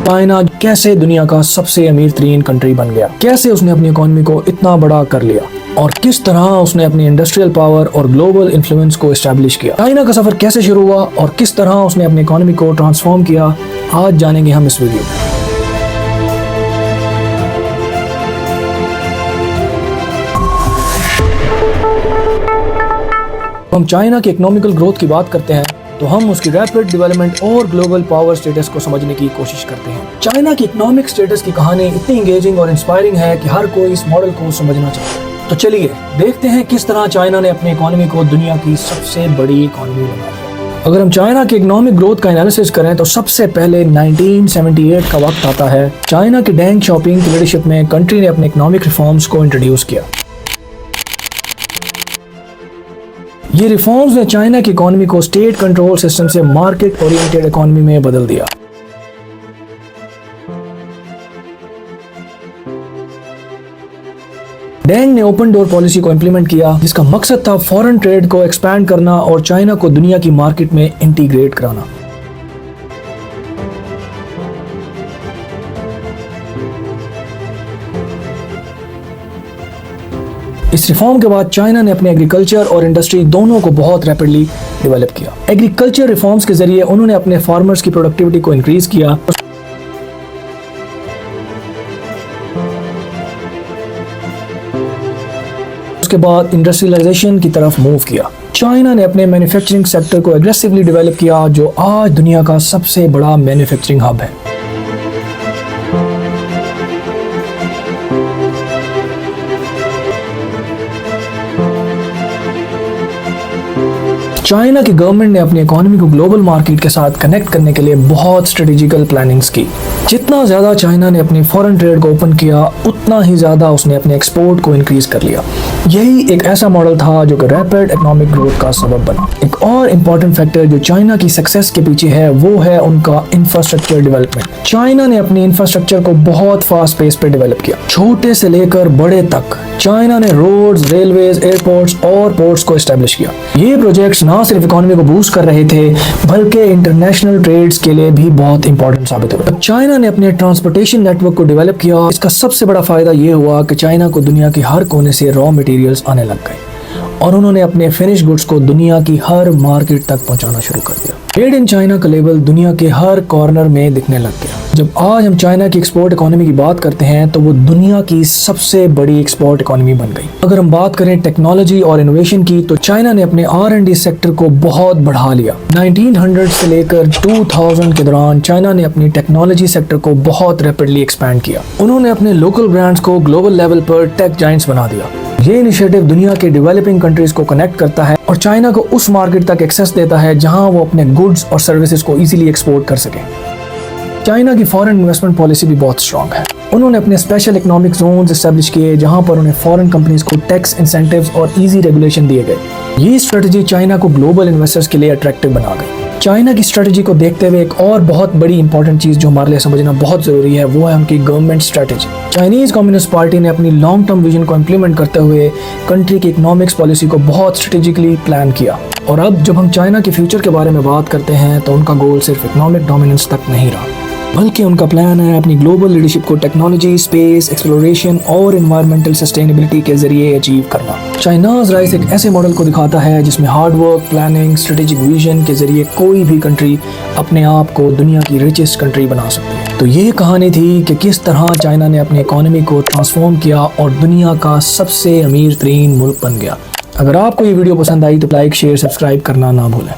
China कैसे दुनिया का सबसे अमीर तरीन कंट्री बन गया, कैसे उसने अपनी इकोनॉमी को इतना बड़ा कर लिया और किस तरह उसने अपनी इंडस्ट्रियल पावर और ग्लोबल इन्फ्लुएंस को एस्टैब्लिश किया। चाइना का सफर कैसे शुरू हुआ और किस तरह उसने अपनी इकोनॉमी को ट्रांसफॉर्म किया, आज जानेंगे हम इस वीडियो में। हम चाइना की इकोनॉमिकल ग्रोथ की बात करते हैं तो हम उसकी रैपिड डेवलपमेंट और ग्लोबल पावर स्टेटस को समझने की कोशिश करते हैं। चाइना की इकोनॉमिक स्टेटस की कहानी इतनी एंगेजिंग और इंस्पायरिंग है कि हर कोई इस मॉडल को समझना चाहता है। तो चलिए देखते हैं किस तरह चाइना ने अपनी इकोनॉमी को दुनिया की सबसे बड़ी इकोनॉमी बना दिया। अगर हम चाइना की इकोनॉमिक ग्रोथ का एनालिसिस करें तो सबसे पहले 1978 का वक्त आता है। चाइना की डेंग शॉपिंग की लीडरशिप में कंट्री ने अपने इकोनॉमिक रिफॉर्म्स को इंट्रोड्यूस किया। ये रिफॉर्म्स ने चाइना की इकोनॉमी को स्टेट कंट्रोल सिस्टम से मार्केट ओरिएंटेड इकोनॉमी में बदल दिया। डेंग ने ओपन डोर पॉलिसी को इंप्लीमेंट किया, जिसका मकसद था फॉरेन ट्रेड को एक्सपैंड करना और चाइना को दुनिया की मार्केट में इंटीग्रेट कराना। इस रिफॉर्म के बाद चाइना ने अपने एग्रीकल्चर और इंडस्ट्री दोनों को बहुत रैपिडली डेवलप किया। एग्रीकल्चर रिफॉर्म्स के जरिए उन्होंने अपने फार्मर्स की प्रोडक्टिविटी को इंक्रीज किया। उसके बाद इंडस्ट्रियलाइजेशन की तरफ मूव किया। चाइना ने अपने मैन्युफैक्चरिंग सेक्टर को एग्रेसिवली डेवलप किया, जो आज दुनिया का सबसे बड़ा मैन्युफैक्चरिंग हब है। चाइना की गवर्नमेंट ने अपनी इकोनॉमी को ग्लोबल मार्केट के साथ कनेक्ट करने के लिए बहुत स्ट्रेटेजिकल प्लानिंग्स की। जितना ज़्यादा चाइना ने अपनी फॉरेन ट्रेड को ओपन किया, उतना ही ज़्यादा उसने अपने एक्सपोर्ट को इंक्रीज कर लिया। यही एक ऐसा मॉडल था जो कि रैपिड इकोनॉमिक ग्रोथ का सबब बना। एक और इम्पॉर्टेंट फैक्टर जो चाइना की सक्सेस के पीछे है वो है उनका इंफ्रास्ट्रक्चर डेवलपमेंट। चाइना ने अपनी इंफ्रास्ट्रक्चर को बहुत फास्ट पेस पे डेवलप किया। छोटे से लेकर बड़े तक चाइना ने रोड्स, रेलवेज, एयरपोर्ट्स और पोर्ट्स को एस्टेब्लिश किया। ये प्रोजेक्ट्स ना सिर्फ इकोनॉमी को बूस्ट कर रहे थे, बल्कि इंटरनेशनल ट्रेड्स के लिए भी बहुत इंपॉर्टेंट साबित हुए। चाइना ने अपने ट्रांसपोर्टेशन नेटवर्क को डेवलप किया। इसका सबसे बड़ा फायदा ये हुआ कि चाइना को दुनिया के हर कोने से रॉ मटेरियल्स आने लग गए और उन्होंने अपने फिनिश गुड्स को दुनिया की हर मार्केट तक पहुंचाना शुरू कर दिया। मेड इन चाइना का लेबल दुनिया के हर कॉर्नर में दिखने लग गया। जब आज हम चाइना की एक्सपोर्ट इकोनॉमी की बात करते हैं तो वो दुनिया की सबसे बड़ी एक्सपोर्ट इकोनॉमी बन गई। अगर हम बात करें टेक्नोलॉजी और इनोवेशन की तो चाइना ने अपने R&D सेक्टर को बहुत बढ़ा लिया। 1900 से लेकर 2000 के दौरान चाइना ने अपनी टेक्नोलॉजी सेक्टर को बहुत रैपिडली एक्सपैंड किया। उन्होंने अपने लोकल ब्रांड्स को ग्लोबल लेवल पर टेक जायंट्स बना दिया। ये इनिशिएटिव दुनिया के डेवलपिंग कंट्रीज को कनेक्ट करता है और चाइना को उस मार्केट तक एक्सेस देता है जहां वो अपने गुड्स और सर्विसेज को इजीली एक्सपोर्ट कर सके। चाइना की फॉरेन इन्वेस्टमेंट पॉलिसी भी बहुत स्ट्रांग है। उन्होंने अपने स्पेशल इकोनॉमिक जोन्स एस्टैब्लिश किए जहां पर उन्हें फॉरेन कंपनीज को टैक्स इंसेंटिव्स और इजी रेगुलेशन दिए गए। ये स्ट्रेटजी चाइना को ग्लोबल इन्वेस्टर्स के लिए अट्रैक्टिव बना गई। चाइना की स्ट्रेटजी को देखते हुए एक और बहुत बड़ी इंपॉर्टेंट चीज जो हमारे लिए समझना बहुत जरूरी है वो है उनकी government strategy. Chinese communist party ने अपनी लॉन्ग टर्म विजन को इम्प्लीमेंट करते हुए कंट्री की इकोनॉमिक्स पॉलिसी को बहुत स्ट्रेटेजिकली प्लान किया। और अब जब हम चाइना के फ्यूचर के बारे में बात करते हैं तो उनका गोल सिर्फ इकोनॉमिक डोमिनेंस तक नहीं रहा, बल्कि उनका प्लान है अपनी ग्लोबल लीडरशिप को टेक्नोलॉजी, स्पेस, एक्सप्लोरेशन और एनवायरमेंटल सस्टेनेबिलिटी के जरिए अचीव करना। चाइनाज राइज एक ऐसे मॉडल को दिखाता है जिसमें hard work, planning, strategic vision के जरिए कोई भी कंट्री अपने आप को दुनिया की रिचेस्ट कंट्री बना सकती है। तो ये कहानी थी कि किस तरह चाइना ने अपनी इकोनॉमी को ट्रांसफॉर्म किया और दुनिया का सबसे अमीर तरीन मुल्क बन गया। अगर आपको ये वीडियो पसंद आई तो लाइक, शेयर, सब्सक्राइब करना ना भूलें।